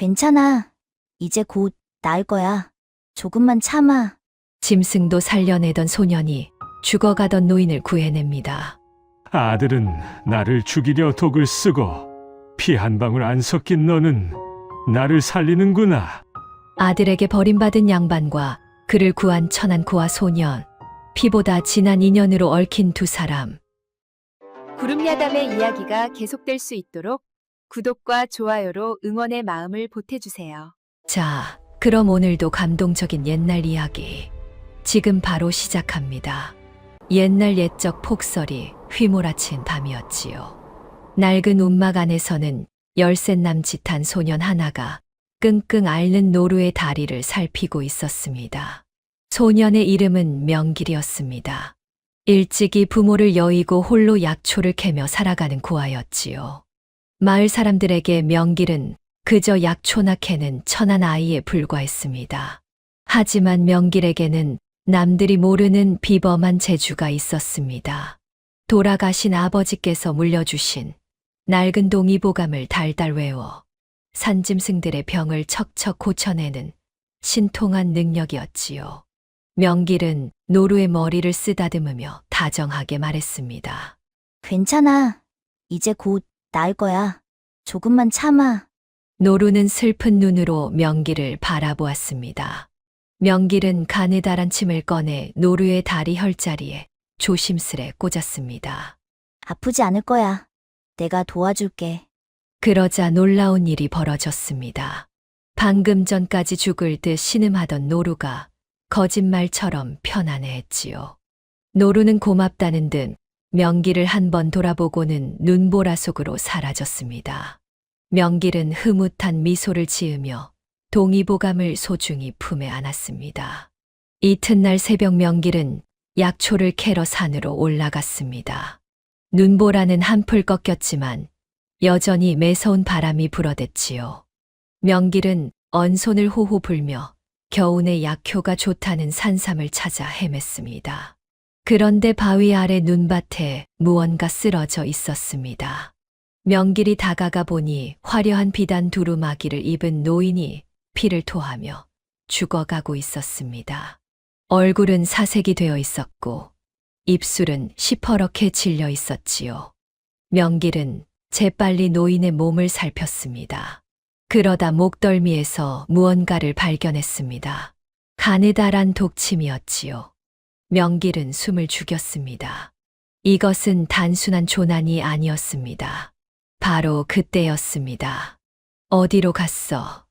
괜찮아. 이제 곧 나을 거야. 조금만 참아. 짐승도 살려내던 소년이 죽어가던 노인을 구해냅니다. 아들은 나를 죽이려 독을 쓰고 피 한 방울 안 섞인 너는 나를 살리는구나. 아들에게 버림받은 양반과 그를 구한 천안고와 소년, 피보다 진한 인연으로 얽힌 두 사람. 구름야담의 이야기가 계속될 수 있도록 구독과 좋아요로 응원의 마음을 보태주세요. 자, 그럼 오늘도 감동적인 옛날 이야기 지금 바로 시작합니다. 옛날 옛적 폭설이 휘몰아친 밤이었지요. 낡은 움막 안에서는 열셋 남짓한 소년 하나가 끙끙 앓는 노루의 다리를 살피고 있었습니다. 소년의 이름은 명길이었습니다. 일찍이 부모를 여의고 홀로 약초를 캐며 살아가는 고아였지요. 마을 사람들에게 명길은 그저 약초나 캐는 천한 아이에 불과했습니다. 하지만 명길에게는 남들이 모르는 비범한 재주가 있었습니다. 돌아가신 아버지께서 물려주신 낡은 동의보감을 달달 외워 산짐승들의 병을 척척 고쳐내는 신통한 능력이었지요. 명길은 노루의 머리를 쓰다듬으며 다정하게 말했습니다. 괜찮아. 이제 곧 나을 거야. 조금만 참아. 노루는 슬픈 눈으로 명길을 바라보았습니다. 명길은 가느다란 침을 꺼내 노루의 다리 혈자리에 조심스레 꽂았습니다. 아프지 않을 거야. 내가 도와줄게. 그러자 놀라운 일이 벌어졌습니다. 방금 전까지 죽을 듯 신음하던 노루가 거짓말처럼 편안해했지요. 노루는 고맙다는 듯 명길을 한번 돌아보고는 눈보라 속으로 사라졌습니다. 명길은 흐뭇한 미소를 지으며 동의보감을 소중히 품에 안았습니다. 이튿날 새벽 명길은 약초를 캐러 산으로 올라갔습니다. 눈보라는 한풀 꺾였지만 여전히 매서운 바람이 불어댔지요. 명길은 언손을 호호 불며 겨우내 약효가 좋다는 산삼을 찾아 헤맸습니다. 그런데 바위 아래 눈밭에 무언가 쓰러져 있었습니다. 명길이 다가가 보니 화려한 비단 두루마기를 입은 노인이 피를 토하며 죽어가고 있었습니다. 얼굴은 사색이 되어 있었고 입술은 시퍼렇게 질려 있었지요. 명길은 재빨리 노인의 몸을 살폈습니다. 그러다 목덜미에서 무언가를 발견했습니다. 가느다란 독침이었지요. 명길은 숨을 죽였습니다. 이것은 단순한 조난이 아니었습니다. 바로 그때였습니다. 어디로 갔어?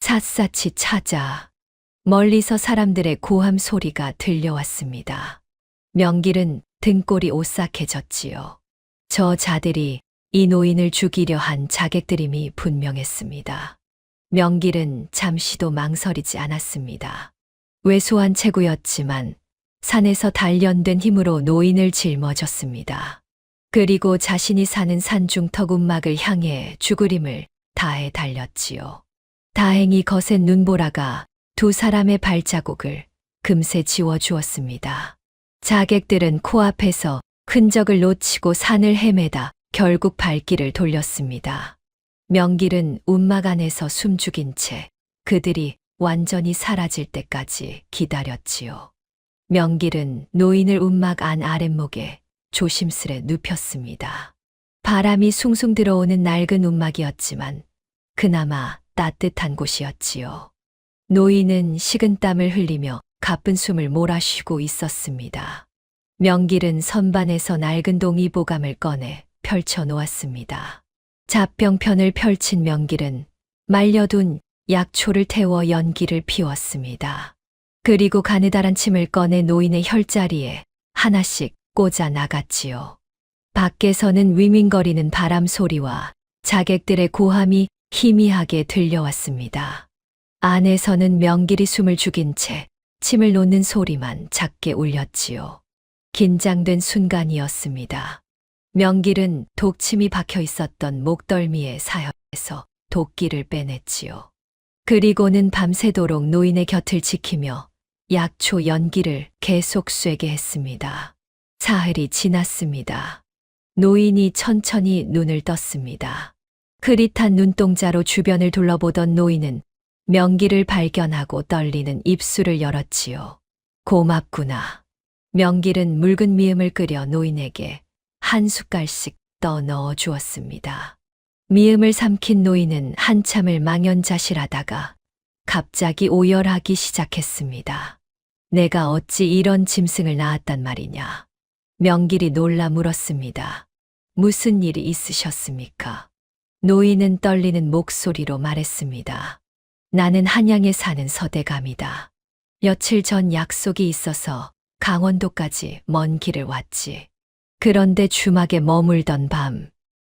샅샅이 찾아. 멀리서 사람들의 고함 소리가 들려왔습니다. 명길은 등골이 오싹해졌지요. 저 자들이 이 노인을 죽이려 한 자객들임이 분명했습니다. 명길은 잠시도 망설이지 않았습니다. 왜소한 체구였지만 산에서 단련된 힘으로 노인을 짊어졌습니다. 그리고 자신이 사는 산중턱 움막을 향해 죽으림을 다해 달렸지요. 다행히 거센 눈보라가 두 사람의 발자국을 금세 지워주었습니다. 자객들은 코앞에서 흔적을 놓치고 산을 헤매다 결국 발길을 돌렸습니다. 명길은 움막 안에서 숨죽인 채 그들이 완전히 사라질 때까지 기다렸지요. 명길은 노인을 움막 안 아랫목에 조심스레 눕혔습니다. 바람이 숭숭 들어오는 낡은 움막이었지만 그나마 따뜻한 곳이었지요. 노인은 식은땀을 흘리며 가쁜 숨을 몰아쉬고 있었습니다. 명길은 선반에서 낡은 동의보감을 꺼내 펼쳐 놓았습니다. 잡병편을 펼친 명길은 말려둔 약초를 태워 연기를 피웠습니다. 그리고 가느다란 침을 꺼내 노인의 혈자리에 하나씩 꽂아 나갔지요. 밖에서는 위민거리는 바람 소리와 자객들의 고함이 희미하게 들려왔습니다. 안에서는 명길이 숨을 죽인 채 침을 놓는 소리만 작게 울렸지요. 긴장된 순간이었습니다. 명길은 독침이 박혀 있었던 목덜미의 사혈에서 도끼를 빼냈지요. 그리고는 밤새도록 노인의 곁을 지키며 약초 연기를 계속 쐬게 했습니다. 사흘이 지났습니다. 노인이 천천히 눈을 떴습니다. 흐릿한 눈동자로 주변을 둘러보던 노인은 명기를 발견하고 떨리는 입술을 열었지요. 고맙구나. 명길은 묽은 미음을 끓여 노인에게 한 숟갈씩 떠 넣어 주었습니다. 미음을 삼킨 노인은 한참을 망연자실하다가 갑자기 오열하기 시작했습니다. 내가 어찌 이런 짐승을 낳았단 말이냐. 명길이 놀라 물었습니다. 무슨 일이 있으셨습니까? 노인은 떨리는 목소리로 말했습니다. 나는 한양에 사는 서대감이다. 며칠 전 약속이 있어서 강원도까지 먼 길을 왔지. 그런데 주막에 머물던 밤,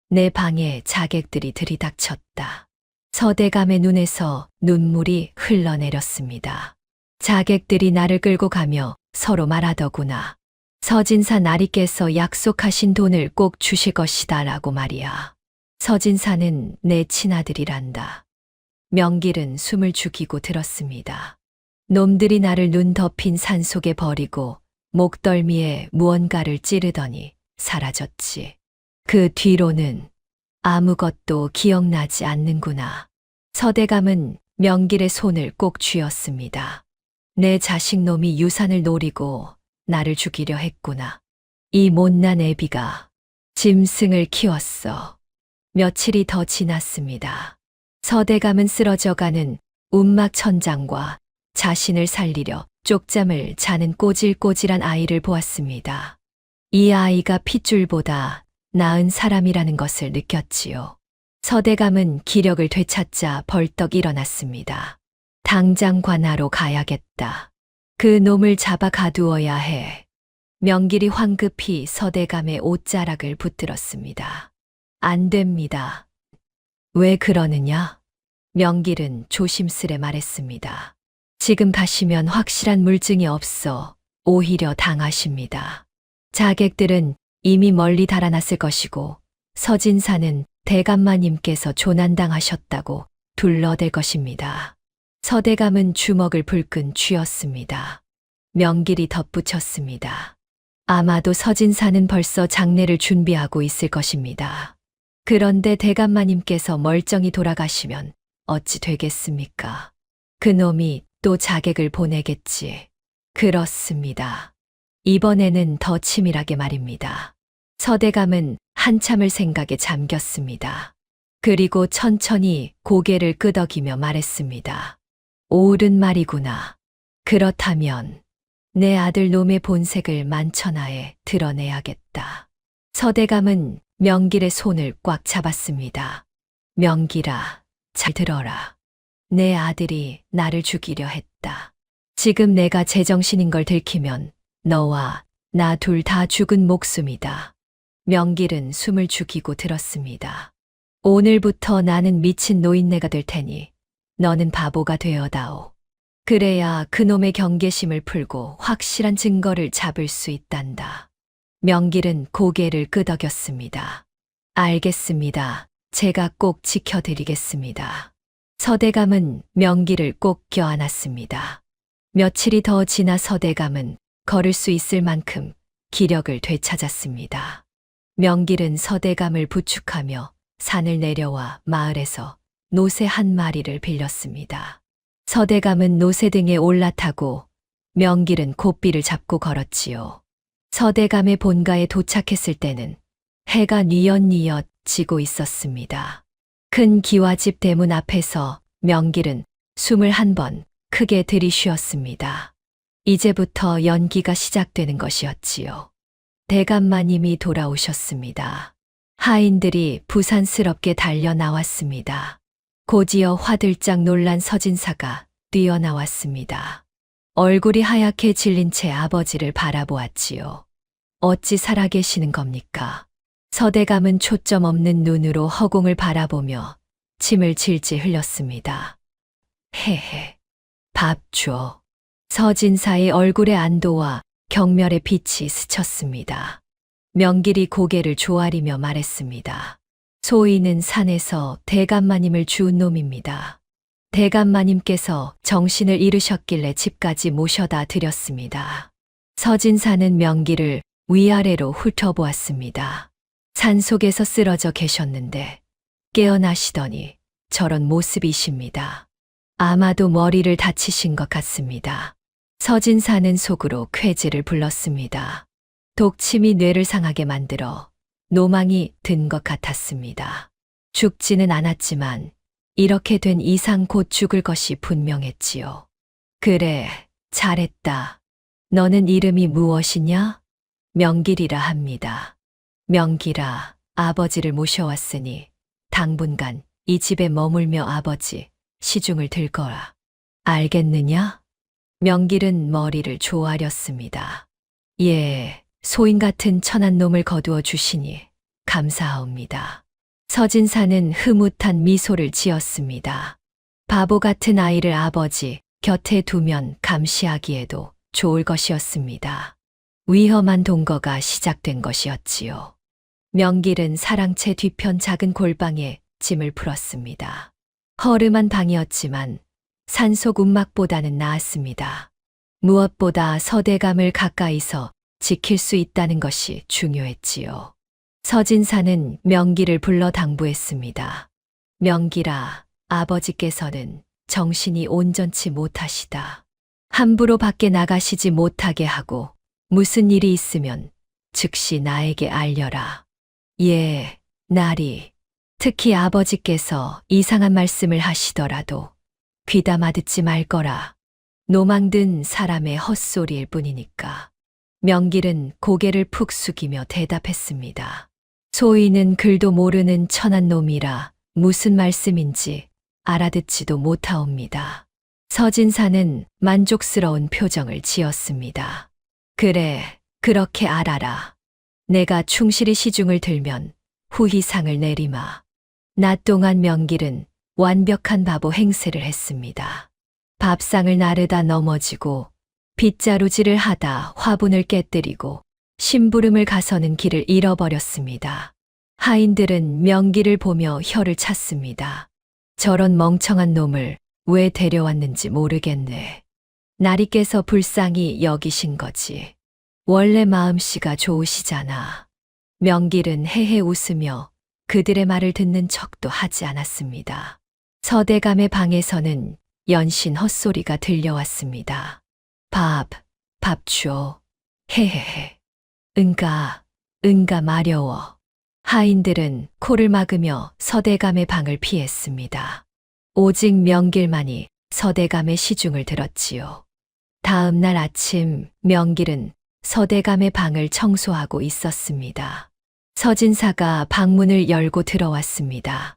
내 방에 자객들이 들이닥쳤다. 서대감의 눈에서 눈물이 흘러내렸습니다. 자객들이 나를 끌고 가며 서로 말하더구나. 서진사 나리께서 약속하신 돈을 꼭 주실 것이다 라고 말이야. 서진사는 내 친아들이란다. 명길은 숨을 죽이고 들었습니다. 놈들이 나를 눈 덮인 산속에 버리고 목덜미에 무언가를 찌르더니 사라졌지. 그 뒤로는 아무것도 기억나지 않는구나. 서대감은 명길의 손을 꼭 쥐었습니다. 내 자식놈이 유산을 노리고 나를 죽이려 했구나. 이 못난 애비가 짐승을 키웠어. 며칠이 더 지났습니다. 서대감은 쓰러져가는 운막천장과 자신을 살리려 쪽잠을 자는 꼬질꼬질한 아이를 보았습니다. 이 아이가 핏줄보다 나은 사람이라는 것을 느꼈지요. 서대감은 기력을 되찾자 벌떡 일어났습니다. 당장 관하로 가야겠다. 그 놈을 잡아 가두어야 해. 명길이 황급히 서대감의 옷자락을 붙들었습니다. 안 됩니다. 왜 그러느냐? 명길은 조심스레 말했습니다. 지금 가시면 확실한 물증이 없어 오히려 당하십니다. 자객들은 이미 멀리 달아났을 것이고 서진사는 대감마님께서 조난당하셨다고 둘러댈 것입니다. 서대감은 주먹을 불끈 쥐었습니다. 명길이 덧붙였습니다. 아마도 서진사는 벌써 장례를 준비하고 있을 것입니다. 그런데 대감마님께서 멀쩡히 돌아가시면 어찌 되겠습니까? 그놈이 또 자객을 보내겠지. 그렇습니다. 이번에는 더 치밀하게 말입니다. 서대감은 한참을 생각에 잠겼습니다. 그리고 천천히 고개를 끄덕이며 말했습니다. 옳은 말이구나. 그렇다면 내 아들 놈의 본색을 만천하에 드러내야겠다. 서대감은 명길의 손을 꽉 잡았습니다. 명길아, 잘 들어라. 내 아들이 나를 죽이려 했다. 지금 내가 제정신인 걸 들키면 너와 나 둘 다 죽은 목숨이다. 명길은 숨을 죽이고 들었습니다. 오늘부터 나는 미친 노인네가 될 테니 너는 바보가 되어다오. 그래야 그놈의 경계심을 풀고 확실한 증거를 잡을 수 있단다. 명길은 고개를 끄덕였습니다. 알겠습니다. 제가 꼭 지켜드리겠습니다. 서대감은 명길을 꼭 껴안았습니다. 며칠이 더 지나 서대감은 걸을 수 있을 만큼 기력을 되찾았습니다. 명길은 서대감을 부축하며 산을 내려와 마을에서 노새 한 마리를 빌렸습니다. 서대감은 노새 등에 올라타고 명길은 고삐를 잡고 걸었지요. 서대감의 본가에 도착했을 때는 해가 뉘엿뉘엿 지고 있었습니다. 큰 기와집 대문 앞에서 명길은 숨을 한 번 크게 들이쉬었습니다. 이제부터 연기가 시작되는 것이었지요. 대감마님이 돌아오셨습니다. 하인들이 부산스럽게 달려 나왔습니다. 곧이어 화들짝 놀란 서진사가 뛰어나왔습니다. 얼굴이 하얗게 질린 채 아버지를 바라보았지요. 어찌 살아계시는 겁니까? 서대감은 초점 없는 눈으로 허공을 바라보며 침을 질질 흘렸습니다. 헤헤, 밥 줘. 서진사의 얼굴에 안도와 경멸의 빛이 스쳤습니다. 명길이 고개를 조아리며 말했습니다. 소인은 산에서 대감마님을 주운 놈입니다. 대감마님께서 정신을 잃으셨길래 집까지 모셔다 드렸습니다. 서진사는 명길을 위아래로 훑어보았습니다. 산속에서 쓰러져 계셨는데 깨어나시더니 저런 모습이십니다. 아마도 머리를 다치신 것 같습니다. 서진사는 속으로 쾌지를 불렀습니다. 독침이 뇌를 상하게 만들어 노망이 든 것 같았습니다. 죽지는 않았지만 이렇게 된 이상 곧 죽을 것이 분명했지요. 그래, 잘했다. 너는 이름이 무엇이냐? 명길이라 합니다. 명길아, 아버지를 모셔왔으니 당분간 이 집에 머물며 아버지 시중을 들 거라. 알겠느냐? 명길은 머리를 조아렸습니다. 예, 소인 같은 천한 놈을 거두어 주시니 감사하옵니다. 서진사는 흐뭇한 미소를 지었습니다. 바보 같은 아이를 아버지 곁에 두면 감시하기에도 좋을 것이었습니다. 위험한 동거가 시작된 것이었지요. 명길은 사랑채 뒤편 작은 골방에 짐을 풀었습니다. 허름한 방이었지만 산속 움막보다는 나았습니다. 무엇보다 서대감을 가까이서 지킬 수 있다는 것이 중요했지요. 서진사는 명길을 불러 당부했습니다. 명길아, 아버지께서는 정신이 온전치 못하시다. 함부로 밖에 나가시지 못하게 하고 무슨 일이 있으면 즉시 나에게 알려라. 예, 나리. 특히 아버지께서 이상한 말씀을 하시더라도 귀담아 듣지 말 거라. 노망든 사람의 헛소리일 뿐이니까. 명길은 고개를 푹 숙이며 대답했습니다. 소인은 글도 모르는 천한 놈이라 무슨 말씀인지 알아듣지도 못하옵니다. 서진사는 만족스러운 표정을 지었습니다. 그래, 그렇게 알아라. 내가 충실히 시중을 들면 후히 상을 내리마. 낮 동안 명길은 완벽한 바보 행세를 했습니다. 밥상을 나르다 넘어지고 빗자루질을 하다 화분을 깨뜨리고 심부름을 가서는 길을 잃어버렸습니다. 하인들은 명길을 보며 혀를 찼습니다. 저런 멍청한 놈을 왜 데려왔는지 모르겠네. 나리께서 불쌍히 여기신 거지. 원래 마음씨가 좋으시잖아. 명길은 헤헤 웃으며 그들의 말을 듣는 척도 하지 않았습니다. 서대감의 방에서는 연신 헛소리가 들려왔습니다. 밥 주오. 헤헤헤. 응가 마려워. 하인들은 코를 막으며 서대감의 방을 피했습니다. 오직 명길만이 서대감의 시중을 들었지요. 다음 날 아침 명길은 서대감의 방을 청소하고 있었습니다. 서진사가 방문을 열고 들어왔습니다.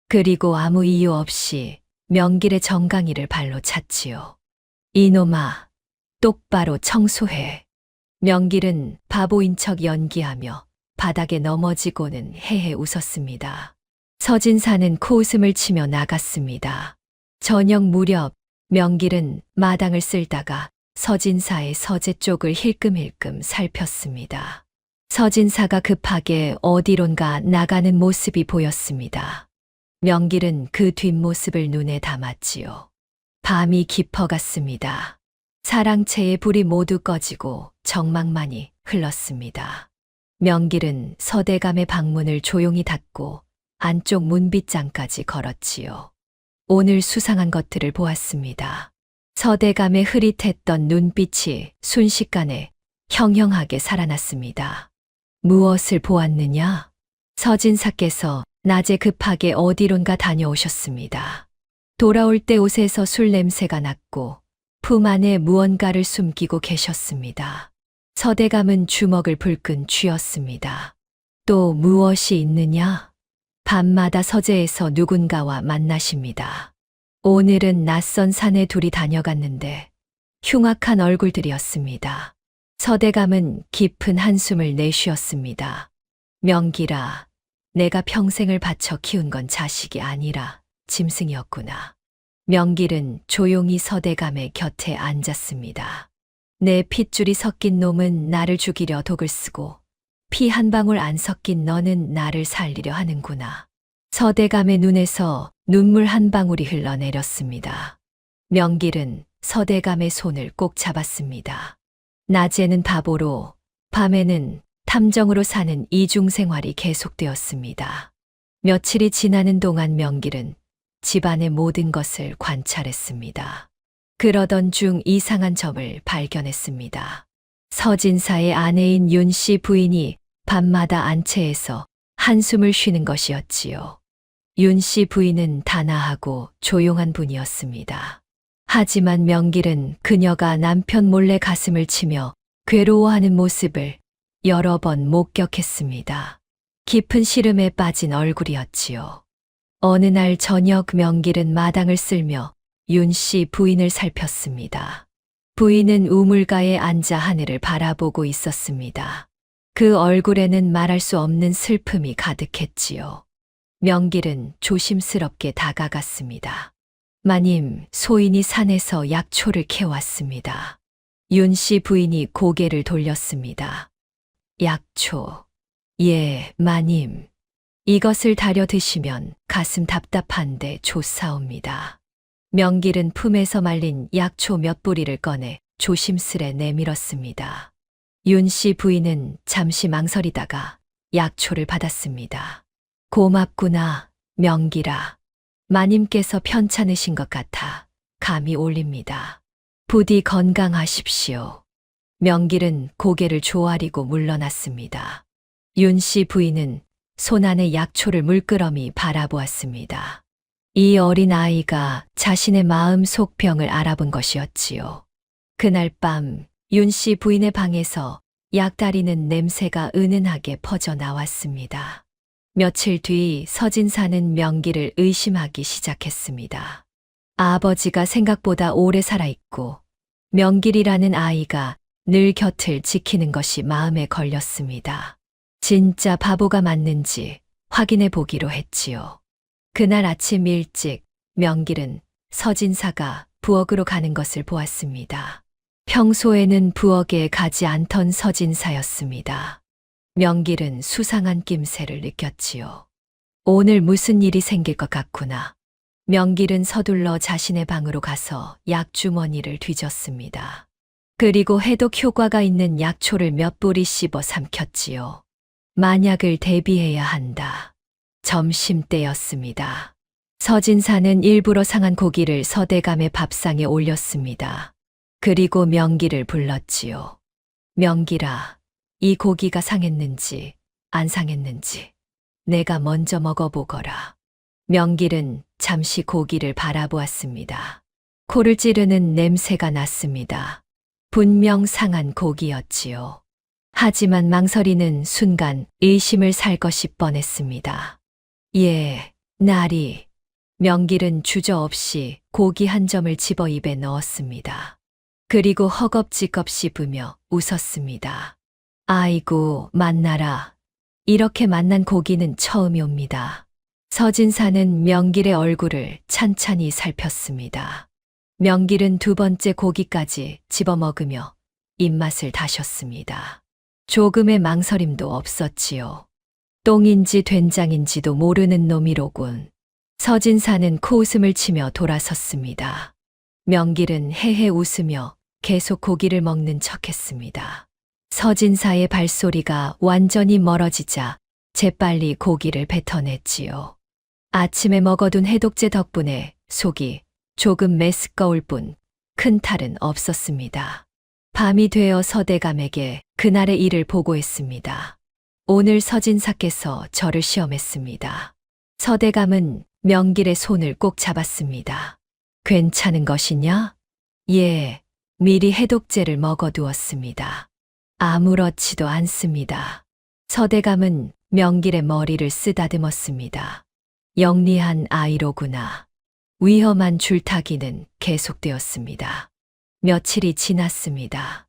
그리고 아무 이유 없이 명길의 정강이를 발로 찼지요. 이놈아, 똑바로 청소해. 명길은 바보인 척 연기하며 바닥에 넘어지고는 헤헤 웃었습니다. 서진사는 코웃음을 치며 나갔습니다. 저녁 무렵 명길은 마당을 쓸다가 서진사의 서재 쪽을 힐끔힐끔 살폈습니다. 서진사가 급하게 어디론가 나가는 모습이 보였습니다. 명길은 그 뒷모습을 눈에 담았지요. 밤이 깊어갔습니다. 사랑채의 불이 모두 꺼지고 정막만이 흘렀습니다. 명길은 서대감의 방문을 조용히 닫고 안쪽 문빗장까지 걸었지요. 오늘 수상한 것들을 보았습니다. 서대감의 흐릿했던 눈빛이 순식간에 형형하게 살아났습니다. 무엇을 보았느냐? 서진사께서 낮에 급하게 어디론가 다녀오셨습니다. 돌아올 때 옷에서 술 냄새가 났고 품 안에 무언가를 숨기고 계셨습니다. 서대감은 주먹을 불끈 쥐었습니다. 또 무엇이 있느냐? 밤마다 서재에서 누군가와 만나십니다. 오늘은 낯선 산에 둘이 다녀갔는데 흉악한 얼굴들이었습니다. 서대감은 깊은 한숨을 내쉬었습니다. 명길아, 내가 평생을 바쳐 키운 건 자식이 아니라 짐승이었구나. 명길은 조용히 서대감의 곁에 앉았습니다. 내 핏줄이 섞인 놈은 나를 죽이려 독을 쓰고 피 한 방울 안 섞인 너는 나를 살리려 하는구나. 서대감의 눈에서 눈물 한 방울이 흘러내렸습니다. 명길은 서대감의 손을 꼭 잡았습니다. 낮에는 바보로, 밤에는 탐정으로 사는 이중 생활이 계속되었습니다. 며칠이 지나는 동안 명길은 집안의 모든 것을 관찰했습니다. 그러던 중 이상한 점을 발견했습니다. 서진사의 아내인 윤 씨 부인이 밤마다 안채에서 한숨을 쉬는 것이었지요. 윤 씨 부인은 단아하고 조용한 분이었습니다. 하지만 명길은 그녀가 남편 몰래 가슴을 치며 괴로워하는 모습을 여러 번 목격했습니다. 깊은 시름에 빠진 얼굴이었지요. 어느 날 저녁 명길은 마당을 쓸며 윤 씨 부인을 살폈습니다. 부인은 우물가에 앉아 하늘을 바라보고 있었습니다. 그 얼굴에는 말할 수 없는 슬픔이 가득했지요. 명길은 조심스럽게 다가갔습니다. 마님, 소인이 산에서 약초를 캐왔습니다. 윤 씨 부인이 고개를 돌렸습니다. 약초. 예, 마님. 이것을 다려 드시면 가슴 답답한데 좋사옵니다. 명길은 품에서 말린 약초 몇 뿌리를 꺼내 조심스레 내밀었습니다. 윤 씨 부인은 잠시 망설이다가 약초를 받았습니다. 고맙구나, 명길아. 마님께서 편찮으신 것 같아 감히 올립니다. 부디 건강하십시오. 명길은 고개를 조아리고 물러났습니다. 윤 씨 부인은 손 안에 약초를 물끄러미 바라보았습니다. 이 어린 아이가 자신의 마음 속 병을 알아본 것이었지요. 그날 밤 윤 씨 부인의 방에서 약 다리는 냄새가 은은하게 퍼져 나왔습니다. 며칠 뒤 서진사는 명길을 의심하기 시작했습니다. 아버지가 생각보다 오래 살아있고 명길이라는 아이가 늘 곁을 지키는 것이 마음에 걸렸습니다. 진짜 바보가 맞는지 확인해 보기로 했지요. 그날 아침 일찍 명길은 서진사가 부엌으로 가는 것을 보았습니다. 평소에는 부엌에 가지 않던 서진사였습니다. 명길은 수상한 낌새를 느꼈지요. 오늘 무슨 일이 생길 것 같구나. 명길은 서둘러 자신의 방으로 가서 약주머니를 뒤졌습니다. 그리고 해독 효과가 있는 약초를 몇 뿌리 씹어 삼켰지요. 만약을 대비해야 한다. 점심때였습니다. 서진사는 일부러 상한 고기를 서대감의 밥상에 올렸습니다. 그리고 명길을 불렀지요. 명길아, 이 고기가 상했는지 안 상했는지 내가 먼저 먹어보거라. 명길은 잠시 고기를 바라보았습니다. 코를 찌르는 냄새가 났습니다. 분명 상한 고기였지요. 하지만 망설이는 순간 의심을 살 것이 뻔했습니다. 예, 나리. 명길은 주저없이 고기 한 점을 집어 입에 넣었습니다. 그리고 허겁지겁 씹으며 웃었습니다. 아이고, 만나라. 이렇게 만난 고기는 처음이옵니다. 서진사는 명길의 얼굴을 찬찬히 살폈습니다. 명길은 두 번째 고기까지 집어 먹으며 입맛을 다셨습니다. 조금의 망설임도 없었지요. 똥인지 된장인지도 모르는 놈이로군. 서진사는 코웃음을 치며 돌아섰습니다. 명길은 헤헤 웃으며 계속 고기를 먹는 척했습니다. 서진사의 발소리가 완전히 멀어지자 재빨리 고기를 뱉어냈지요. 아침에 먹어둔 해독제 덕분에 속이 조금 메스꺼울 뿐 큰 탈은 없었습니다. 밤이 되어 서대감에게 그날의 일을 보고했습니다. 오늘 서진사께서 저를 시험했습니다. 서대감은 명길의 손을 꼭 잡았습니다. 괜찮은 것이냐? 예, 미리 해독제를 먹어두었습니다. 아무렇지도 않습니다. 서대감은 명길의 머리를 쓰다듬었습니다. 영리한 아이로구나. 위험한 줄타기는 계속되었습니다. 며칠이 지났습니다.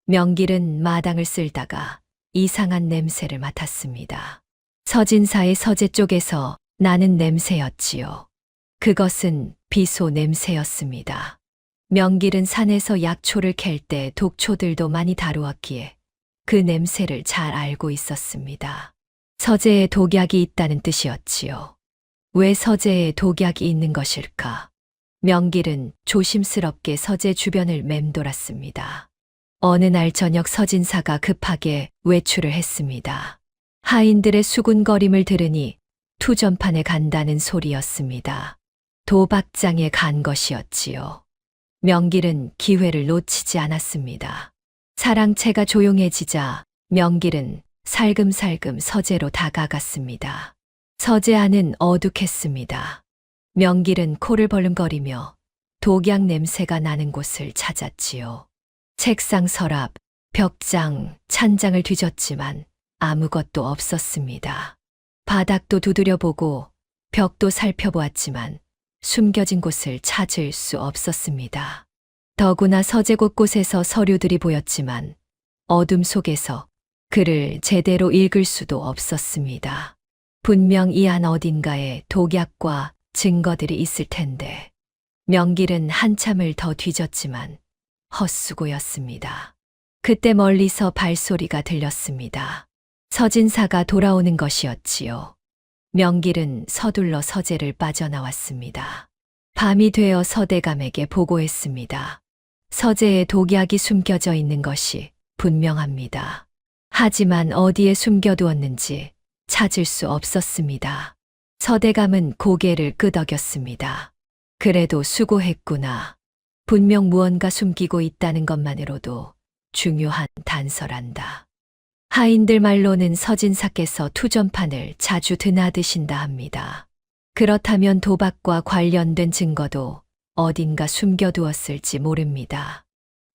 명길은 마당을 쓸다가 이상한 냄새를 맡았습니다. 서진사의 서재 쪽에서 나는 냄새였지요. 그것은 비소 냄새였습니다. 명길은 산에서 약초를 캘 때 독초들도 많이 다루었기에 그 냄새를 잘 알고 있었습니다. 서재에 독약이 있다는 뜻이었지요. 왜 서재에 독약이 있는 것일까? 명길은 조심스럽게 서재 주변을 맴돌았습니다. 어느 날 저녁 서진사가 급하게 외출을 했습니다. 하인들의 수군거림을 들으니 투전판에 간다는 소리였습니다. 도박장에 간 것이었지요. 명길은 기회를 놓치지 않았습니다. 사랑채가 조용해지자 명길은 살금살금 서재로 다가갔습니다. 서재 안은 어둑했습니다. 명길은 코를 벌름거리며 독약 냄새가 나는 곳을 찾았지요. 책상 서랍, 벽장, 찬장을 뒤졌지만 아무것도 없었습니다. 바닥도 두드려보고 벽도 살펴보았지만 숨겨진 곳을 찾을 수 없었습니다. 더구나 서재 곳곳에서 서류들이 보였지만 어둠 속에서 글을 제대로 읽을 수도 없었습니다. 분명 이 안 어딘가에 독약과 증거들이 있을 텐데 명길은 한참을 더 뒤졌지만 헛수고였습니다. 그때 멀리서 발소리가 들렸습니다. 서진사가 돌아오는 것이었지요. 명길은 서둘러 서재를 빠져나왔습니다. 밤이 되어 서대감에게 보고했습니다. 서재에 독약이 숨겨져 있는 것이 분명합니다. 하지만 어디에 숨겨두었는지 찾을 수 없었습니다. 서대감은 고개를 끄덕였습니다. 그래도 수고했구나. 분명 무언가 숨기고 있다는 것만으로도 중요한 단서란다. 하인들 말로는 서진사께서 투전판을 자주 드나드신다 합니다. 그렇다면 도박과 관련된 증거도 어딘가 숨겨두었을지 모릅니다.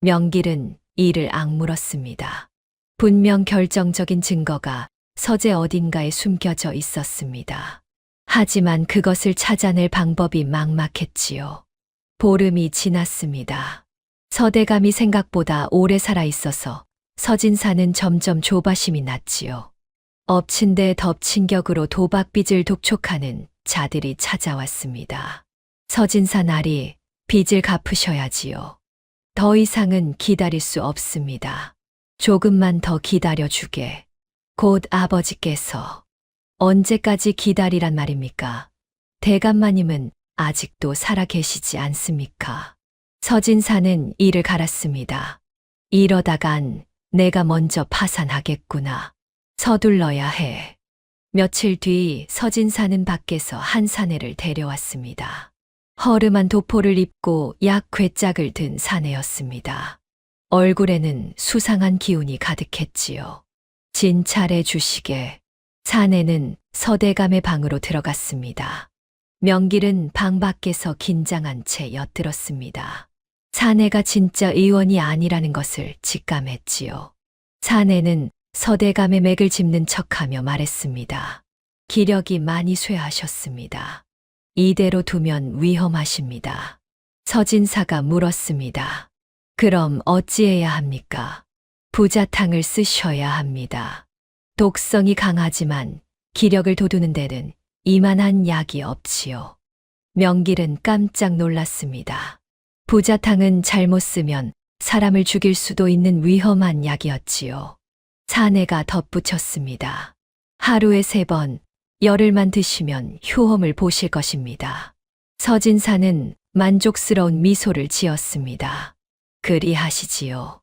명길은 이를 악물었습니다. 분명 결정적인 증거가 서재 어딘가에 숨겨져 있었습니다. 하지만 그것을 찾아낼 방법이 막막했지요. 보름이 지났습니다. 서대감이 생각보다 오래 살아 있어서 서진사는 점점 조바심이 났지요. 엎친 데 덮친 격으로 도박빚을 독촉하는 자들이 찾아왔습니다. 서진사 나리, 빚을 갚으셔야지요. 더 이상은 기다릴 수 없습니다. 조금만 더 기다려주게. 곧 아버지께서. 언제까지 기다리란 말입니까? 대감마님은 아직도 살아계시지 않습니까? 서진사는 이를 갈았습니다. 이러다간 내가 먼저 파산하겠구나. 서둘러야 해. 며칠 뒤 서진사는 밖에서 한 사내를 데려왔습니다. 허름한 도포를 입고 약 괴짝을 든 사내였습니다. 얼굴에는 수상한 기운이 가득했지요. 진찰해 주시게. 사내는 서대감의 방으로 들어갔습니다. 명길은 방 밖에서 긴장한 채 엿들었습니다. 사내가 진짜 의원이 아니라는 것을 직감했지요. 사내는 서대감의 맥을 짚는 척하며 말했습니다. 기력이 많이 쇠하셨습니다. 이대로 두면 위험하십니다. 서진사가 물었습니다. 그럼 어찌해야 합니까? 부자탕을 쓰셔야 합니다. 독성이 강하지만 기력을 돋우는 데는 이만한 약이 없지요. 명길은 깜짝 놀랐습니다. 부자탕은 잘못 쓰면 사람을 죽일 수도 있는 위험한 약이었지요. 사내가 덧붙였습니다. 하루에 3번, 열흘만 드시면 효험을 보실 것입니다. 서진사는 만족스러운 미소를 지었습니다. 그리하시지요.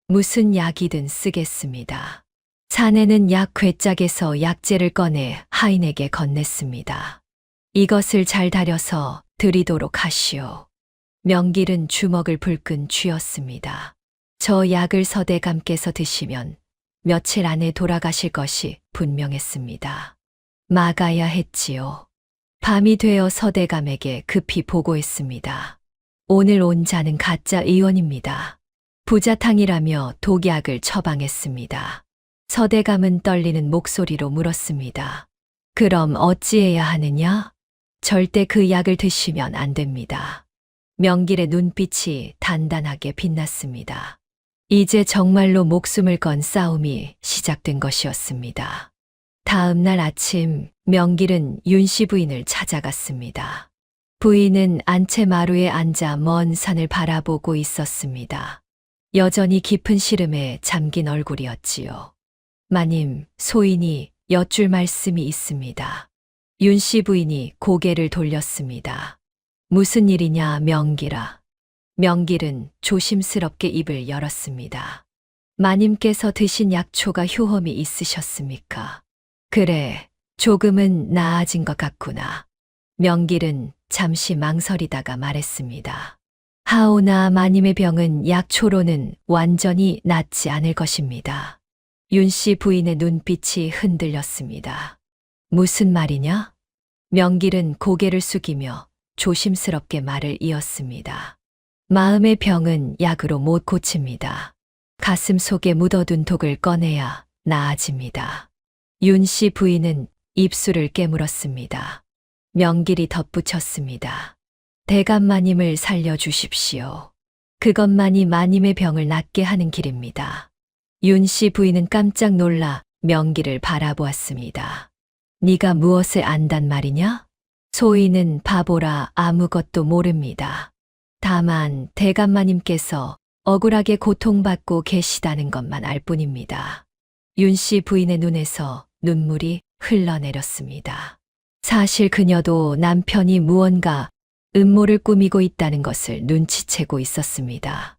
무슨 약이든 쓰겠습니다. 사내는 약 괴짝에서 약재를 꺼내 하인에게 건넸습니다. 이것을 잘 다려서 드리도록 하시오. 명길은 주먹을 불끈 쥐었습니다. 저 약을 서대감께서 드시면 며칠 안에 돌아가실 것이 분명했습니다. 막아야 했지요. 밤이 되어 서대감에게 급히 보고했습니다. 오늘 온 자는 가짜 의원입니다. 부자탕이라며 독약을 처방했습니다. 서대감은 떨리는 목소리로 물었습니다. 그럼 어찌해야 하느냐? 절대 그 약을 드시면 안 됩니다. 명길의 눈빛이 단단하게 빛났습니다. 이제 정말로 목숨을 건 싸움이 시작된 것이었습니다. 다음 날 아침 명길은 윤씨 부인을 찾아갔습니다. 부인은 안채마루에 앉아 먼 산을 바라보고 있었습니다. 여전히 깊은 시름에 잠긴 얼굴이었지요. 마님, 소인이 여쭐 말씀이 있습니다. 윤씨 부인이 고개를 돌렸습니다. 무슨 일이냐, 명길아. 명길은 조심스럽게 입을 열었습니다. 마님께서 드신 약초가 효험이 있으셨습니까? 그래, 조금은 나아진 것 같구나. 명길은 잠시 망설이다가 말했습니다. 하오나 마님의 병은 약초로는 완전히 낫지 않을 것입니다. 윤 씨 부인의 눈빛이 흔들렸습니다. 무슨 말이냐? 명길은 고개를 숙이며 조심스럽게 말을 이었습니다. 마음의 병은 약으로 못 고칩니다. 가슴 속에 묻어둔 독을 꺼내야 나아집니다. 윤 씨 부인은 입술을 깨물었습니다. 명길이 덧붙였습니다. 대감마님을 살려주십시오. 그것만이 마님의 병을 낫게 하는 길입니다. 윤 씨 부인은 깜짝 놀라 명길을 바라보았습니다. 네가 무엇을 안단 말이냐? 소인은 바보라 아무것도 모릅니다. 다만 대감마님께서 억울하게 고통받고 계시다는 것만 알 뿐입니다. 윤 씨 부인의 눈에서 눈물이 흘러내렸습니다. 사실 그녀도 남편이 무언가 음모를 꾸미고 있다는 것을 눈치채고 있었습니다.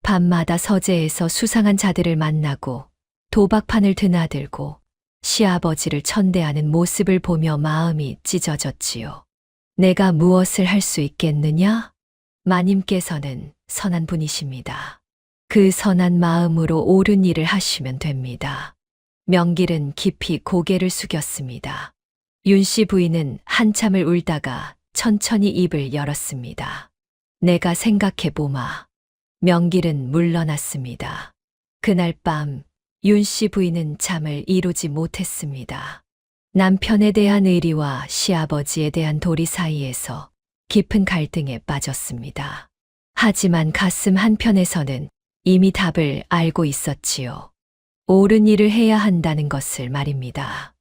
밤마다 서재에서 수상한 자들을 만나고 도박판을 드나들고 시아버지를 천대하는 모습을 보며 마음이 찢어졌지요. 내가 무엇을 할 수 있겠느냐? 마님께서는 선한 분이십니다. 그 선한 마음으로 옳은 일을 하시면 됩니다. 명길은 깊이 고개를 숙였습니다. 윤 씨 부인은 한참을 울다가 천천히 입을 열었습니다. 내가 생각해보마. 명길은 물러났습니다. 그날 밤 윤 씨 부인은 잠을 이루지 못했습니다. 남편에 대한 의리와 시아버지에 대한 도리 사이에서 깊은 갈등에 빠졌습니다. 하지만 가슴 한편에서는 이미 답을 알고 있었지요. 옳은 일을 해야 한다는 것을 말입니다.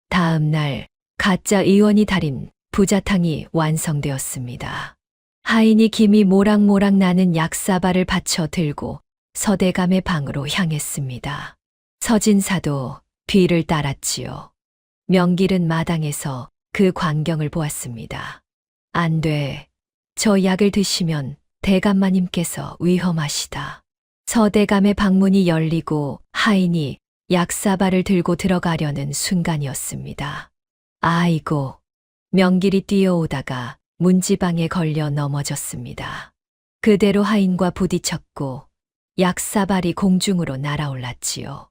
다음 날 가짜 의원이 달인 부자탕이 완성되었습니다. 하인이 김이 모락모락 나는 약사발을 받쳐 들고 서대감의 방으로 향했습니다. 서진사도 뒤를 따랐지요. 명길은 마당에서 그 광경을 보았습니다. 안 돼. 저 약을 드시면 대감마님께서 위험하시다. 서대감의 방문이 열리고 하인이 약사발을 들고 들어가려는 순간이었습니다. 아이고. 명길이 뛰어오다가 문지방에 걸려 넘어졌습니다. 그대로 하인과 부딪혔고 약사발이 공중으로 날아올랐지요.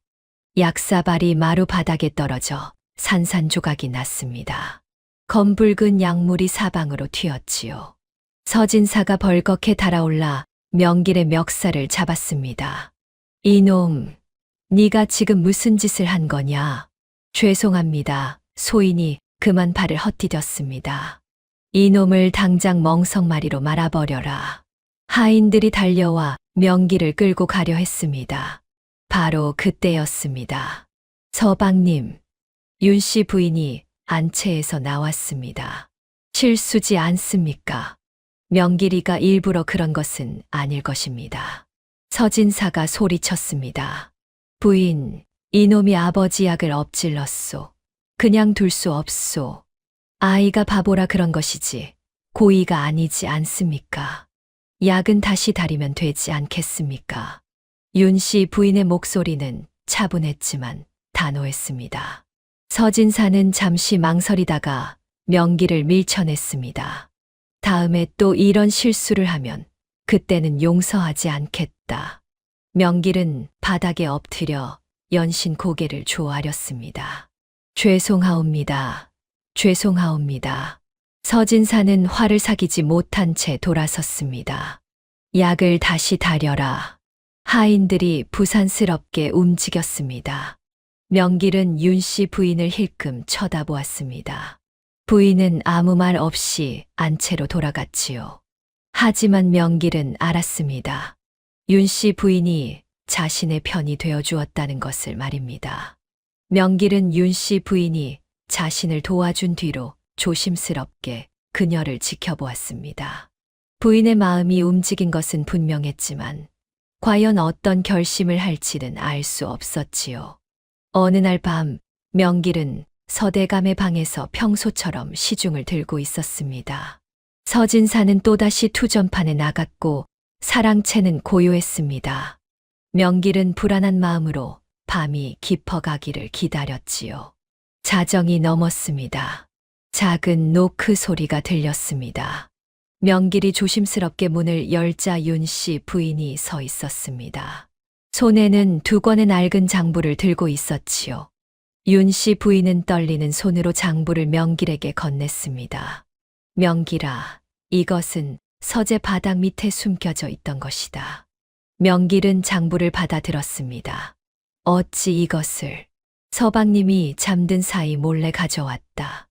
약사발이 마루 바닥에 떨어져 산산조각이 났습니다. 검붉은 약물이 사방으로 튀었지요. 서진사가 벌겋게 달아올라 명길의 멱살을 잡았습니다. 이놈, 네가 지금 무슨 짓을 한 거냐? 죄송합니다. 소인이 그만 발을 헛디뎠습니다. 이놈을 당장 멍석마리로 말아버려라. 하인들이 달려와 명길을 끌고 가려 했습니다. 바로 그때였습니다. 서방님, 윤 씨 부인이 안채에서 나왔습니다. 실수지 않습니까? 명길이가 일부러 그런 것은 아닐 것입니다. 서진사가 소리쳤습니다. 부인, 이놈이 아버지 약을 엎질렀소. 그냥 둘 수 없소. 아이가 바보라 그런 것이지 고의가 아니지 않습니까? 약은 다시 다리면 되지 않겠습니까? 윤 씨 부인의 목소리는 차분했지만 단호했습니다. 서진사는 잠시 망설이다가 명길을 밀쳐냈습니다. 다음에 또 이런 실수를 하면 그때는 용서하지 않겠다. 명길은 바닥에 엎드려 연신 고개를 조아렸습니다. 죄송하옵니다. 죄송하옵니다. 서진사는 화를 사기지 못한 채 돌아섰습니다. 약을 다시 다려라. 하인들이 부산스럽게 움직였습니다. 명길은 윤 씨 부인을 힐끔 쳐다보았습니다. 부인은 아무 말 없이 안채로 돌아갔지요. 하지만 명길은 알았습니다. 윤 씨 부인이 자신의 편이 되어 주었다는 것을 말입니다. 명길은 윤 씨 부인이 자신을 도와준 뒤로 조심스럽게 그녀를 지켜보았습니다. 부인의 마음이 움직인 것은 분명했지만 과연 어떤 결심을 할지는 알 수 없었지요. 어느 날 밤 명길은 서대감의 방에서 평소처럼 시중을 들고 있었습니다. 서진사는 또다시 투전판에 나갔고 사랑채는 고요했습니다. 명길은 불안한 마음으로 밤이 깊어가기를 기다렸지요. 자정이 넘었습니다. 작은 노크 소리가 들렸습니다. 명길이 조심스럽게 문을 열자 윤 씨 부인이 서 있었습니다. 손에는 2권의 낡은 장부를 들고 있었지요. 윤 씨 부인은 떨리는 손으로 장부를 명길에게 건넸습니다. 명길아, 이것은 서재 바닥 밑에 숨겨져 있던 것이다. 명길은 장부를 받아들었습니다. 어찌 이것을 서방님이 잠든 사이 몰래 가져왔다.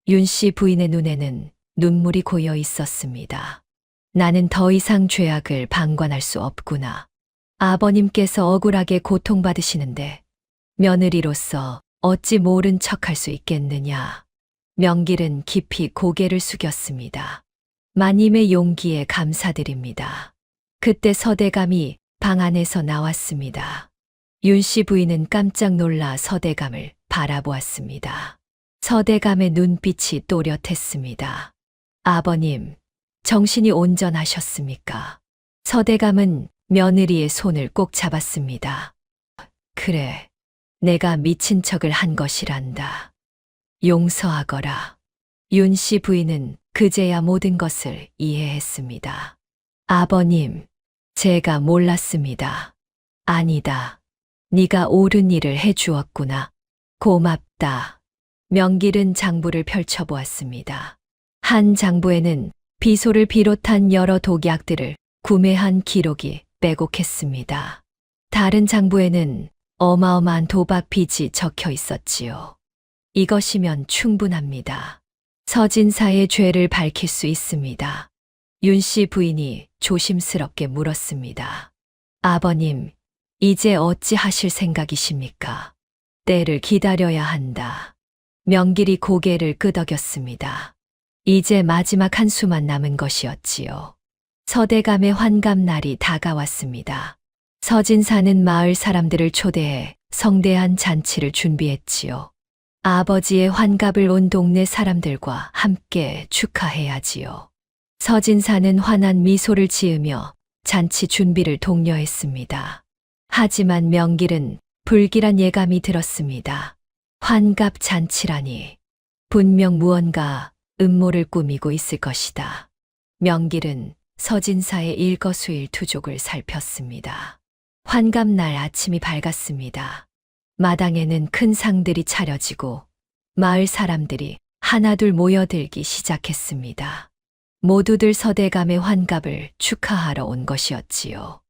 윤 씨 부인의 눈에는 눈물이 고여 있었습니다. 나는 더 이상 죄악을 방관할 수 없구나. 아버님께서 억울하게 고통받으시는데 며느리로서 어찌 모른 척할 수 있겠느냐. 명길은 깊이 고개를 숙였습니다. 마님의 용기에 감사드립니다. 그때 서대감이 방 안에서 나왔습니다. 윤 씨 부인은 깜짝 놀라 서대감을 바라보았습니다. 서대감의 눈빛이 또렷했습니다. 아버님, 정신이 온전하셨습니까? 서대감은 며느리의 손을 꼭 잡았습니다. 그래, 내가 미친 척을 한 것이란다. 용서하거라. 윤 씨 부인은 그제야 모든 것을 이해했습니다. 아버님, 제가 몰랐습니다. 아니다. 네가 옳은 일을 해주었구나. 고맙다. 명길은 장부를 펼쳐보았습니다. 한 장부에는 비소를 비롯한 여러 독약들을 구매한 기록이 빼곡했습니다. 다른 장부에는 어마어마한 도박 빚이 적혀 있었지요. 이것이면 충분합니다. 서진사의 죄를 밝힐 수 있습니다. 윤 씨 부인이 조심스럽게 물었습니다. 아버님, 이제 어찌 하실 생각이십니까? 때를 기다려야 한다. 명길이 고개를 끄덕였습니다. 이제 마지막 한 수만 남은 것이었지요. 서대감의 환갑날이 다가왔습니다. 서진사는 마을 사람들을 초대해 성대한 잔치를 준비했지요. 아버지의 환갑을 온 동네 사람들과 함께 축하해야지요. 서진사는 환한 미소를 지으며 잔치 준비를 독려했습니다. 하지만 명길은 불길한 예감이 들었습니다. 환갑 잔치라니 분명 무언가 음모를 꾸미고 있을 것이다. 명길은 서진사의 일거수일투족을 살폈습니다. 환갑날 아침이 밝았습니다. 마당에는 큰 상들이 차려지고 마을 사람들이 하나둘 모여들기 시작했습니다. 모두들 서대감의 환갑을 축하하러 온 것이었지요.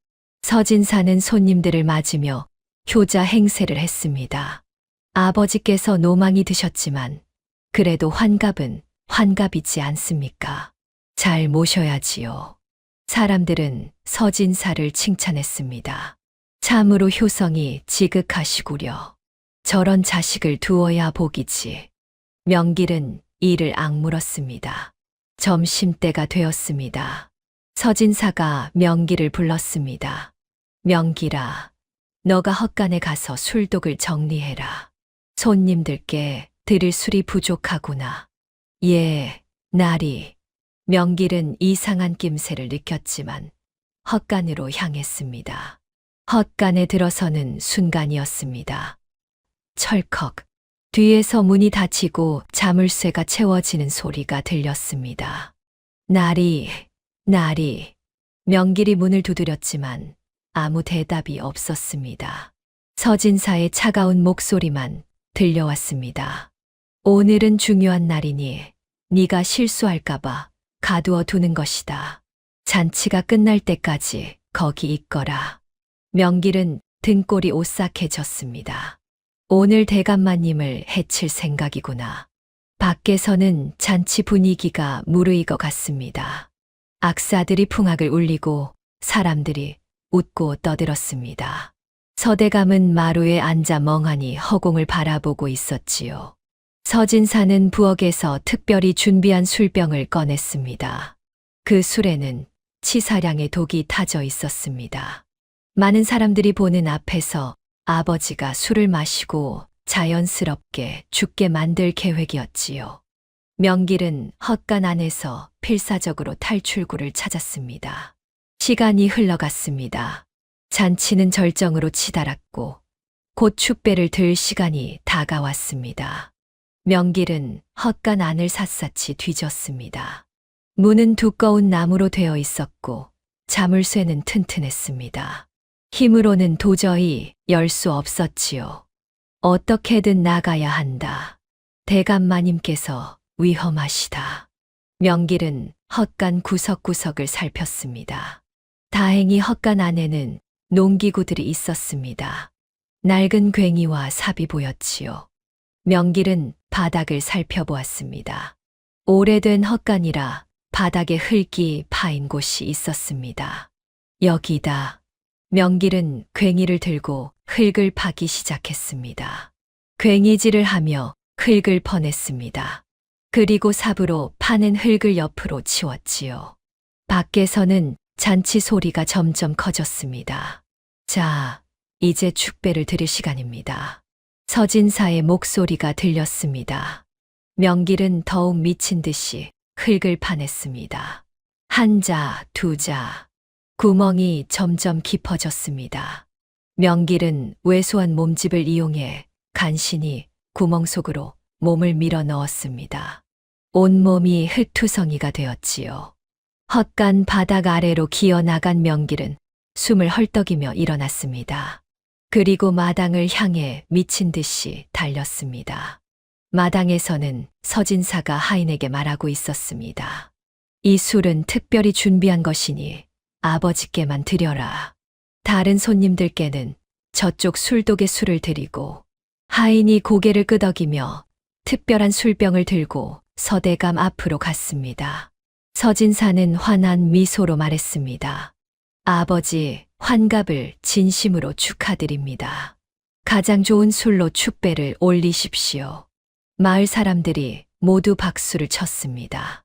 서진사는 손님들을 맞으며 효자 행세를 했습니다. 아버지께서 노망이 드셨지만 그래도 환갑은 환갑이지 않습니까? 잘 모셔야지요. 사람들은 서진사를 칭찬했습니다. 참으로 효성이 지극하시구려. 저런 자식을 두어야 복이지. 명길은 이를 악물었습니다. 점심때가 되었습니다. 서진사가 명길을 불렀습니다. 명길아, 너가 헛간에 가서 술독을 정리해라. 손님들께 드릴 술이 부족하구나. 예, 나리. 명길은 이상한 낌새를 느꼈지만 헛간으로 향했습니다. 헛간에 들어서는 순간이었습니다. 철컥. 뒤에서 문이 닫히고 자물쇠가 채워지는 소리가 들렸습니다. 나리, 나리. 명길이 문을 두드렸지만 아무 대답이 없었습니다. 서진사의 차가운 목소리만 들려왔습니다. 오늘은 중요한 날이니 네가 실수할까봐 가두어 두는 것이다. 잔치가 끝날 때까지 거기 있거라. 명길은 등골이 오싹해졌습니다. 오늘 대감마님을 해칠 생각이구나. 밖에서는 잔치 분위기가 무르익어 갔습니다. 악사들이 풍악을 울리고 사람들이 웃고 떠들었습니다. 서대감은 마루에 앉아 멍하니 허공을 바라보고 있었지요. 서진사는 부엌에서 특별히 준비한 술병을 꺼냈습니다. 그 술에는 치사량의 독이 타져 있었습니다. 많은 사람들이 보는 앞에서 아버지가 술을 마시고 자연스럽게 죽게 만들 계획이었지요. 명길은 헛간 안에서 필사적으로 탈출구를 찾았습니다. 시간이 흘러갔습니다. 잔치는 절정으로 치달았고 곧 축배를 들 시간이 다가왔습니다. 명길은 헛간 안을 샅샅이 뒤졌습니다. 문은 두꺼운 나무로 되어 있었고 자물쇠는 튼튼했습니다. 힘으로는 도저히 열 수 없었지요. 어떻게든 나가야 한다. 대감마님께서 위험하시다. 명길은 헛간 구석구석을 살폈습니다. 다행히 헛간 안에는 농기구들이 있었습니다. 낡은 괭이와 삽이 보였지요. 명길은 바닥을 살펴보았습니다. 오래된 헛간이라 바닥에 흙이 파인 곳이 있었습니다. 여기다. 명길은 괭이를 들고 흙을 파기 시작했습니다. 괭이질을 하며 흙을 퍼냈습니다. 그리고 삽으로 파는 흙을 옆으로 치웠지요. 밖에서는 잔치 소리가 점점 커졌습니다. 자, 이제 축배를 드릴 시간입니다. 서진사의 목소리가 들렸습니다. 명길은 더욱 미친 듯이 흙을 파냈습니다. 한 자, 두 자. 구멍이 점점 깊어졌습니다. 명길은 왜소한 몸집을 이용해 간신히 구멍 속으로 몸을 밀어 넣었습니다. 온몸이 흙투성이가 되었지요. 헛간 바닥 아래로 기어나간 명길은 숨을 헐떡이며 일어났습니다. 그리고 마당을 향해 미친 듯이 달렸습니다. 마당에서는 서진사가 하인에게 말하고 있었습니다. 이 술은 특별히 준비한 것이니 아버지께만 드려라. 다른 손님들께는 저쪽 술독에 술을 드리고 하인이 고개를 끄덕이며 특별한 술병을 들고 서대감 앞으로 갔습니다. 서진사는 환한 미소로 말했습니다. 아버지, 환갑을 진심으로 축하드립니다. 가장 좋은 술로 축배를 올리십시오. 마을 사람들이 모두 박수를 쳤습니다.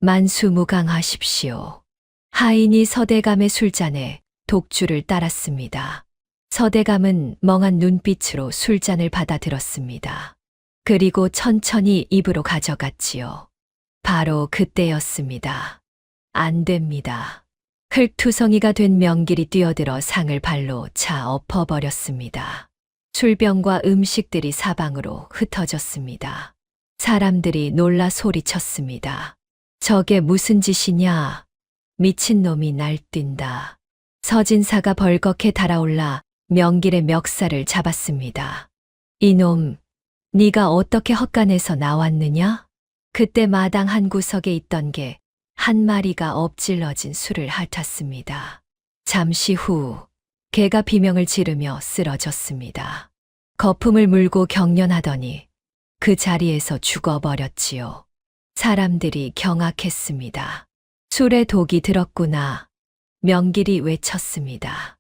만수무강하십시오. 하인이 서대감의 술잔에 독주를 따랐습니다. 서대감은 멍한 눈빛으로 술잔을 받아들었습니다. 그리고 천천히 입으로 가져갔지요. 바로 그때였습니다. 안 됩니다. 흙투성이가 된 명길이 뛰어들어 상을 발로 차 엎어버렸습니다. 술병과 음식들이 사방으로 흩어졌습니다. 사람들이 놀라 소리쳤습니다. 저게 무슨 짓이냐? 미친놈이 날뛴다. 서진사가 벌겋게 달아올라 명길의 멱살을 잡았습니다. 이놈, 네가 어떻게 헛간에서 나왔느냐? 그때 마당 한 구석에 있던 개 한 마리가 엎질러진 술을 핥았습니다. 잠시 후 개가 비명을 지르며 쓰러졌습니다. 거품을 물고 경련하더니 그 자리에서 죽어버렸지요. 사람들이 경악했습니다. 술에 독이 들었구나. 명길이 외쳤습니다.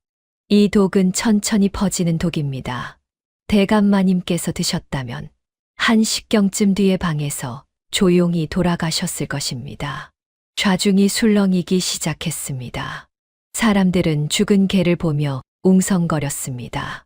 이 독은 천천히 퍼지는 독입니다. 대감마님께서 드셨다면 한 식경쯤 뒤에 방에서 조용히 돌아가셨을 것입니다. 좌중이 술렁이기 시작했습니다. 사람들은 죽은 개를 보며 웅성거렸습니다.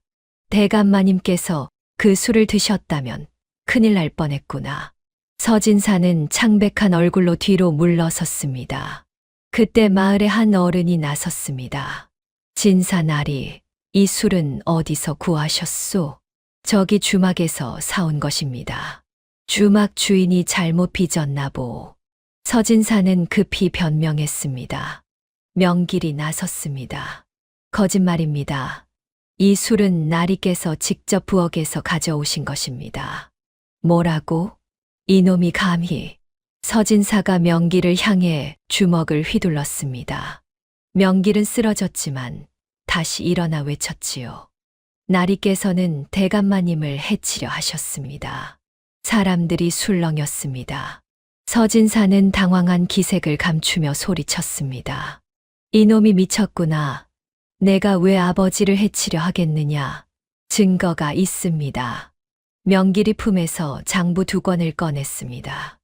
대감마님께서 그 술을 드셨다면 큰일 날 뻔했구나. 서진사는 창백한 얼굴로 뒤로 물러섰습니다. 그때 마을의 한 어른이 나섰습니다. 진사나리, 이 술은 어디서 구하셨소? 저기 주막에서 사온 것입니다. 주막 주인이 잘못 빚었나 보. 서진사는 급히 변명했습니다. 명길이 나섰습니다. 거짓말입니다. 이 술은 나리께서 직접 부엌에서 가져오신 것입니다. 뭐라고? 이놈이 감히. 서진사가 명길을 향해 주먹을 휘둘렀습니다. 명길은 쓰러졌지만 다시 일어나 외쳤지요. 나리께서는 대감마님을 해치려 하셨습니다. 사람들이 술렁였습니다. 서진사는 당황한 기색을 감추며 소리쳤습니다. 이놈이 미쳤구나. 내가 왜 아버지를 해치려 하겠느냐. 증거가 있습니다. 명길이 품에서 장부 2권을 꺼냈습니다.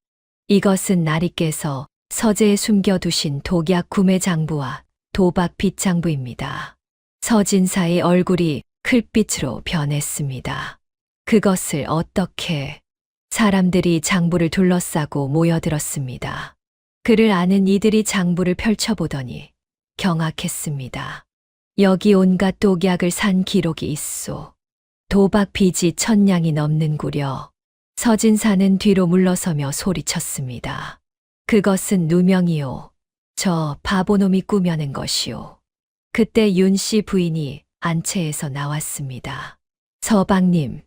이것은 나리께서 서재에 숨겨두신 독약 구매 장부와 도박 빚 장부입니다. 서진사의 얼굴이 클빛으로 변했습니다. 그것을 어떻게... 사람들이 장부를 둘러싸고 모여들었습니다. 그를 아는 이들이 장부를 펼쳐보더니 경악했습니다. 여기 온갖 독약을 산 기록이 있소. 도박 빚이 1000냥이 넘는구려. 서진사는 뒤로 물러서며 소리쳤습니다. 그것은 누명이요. 저 바보놈이 꾸며낸 것이요. 그때 윤 씨 부인이 안채에서 나왔습니다. 서방님,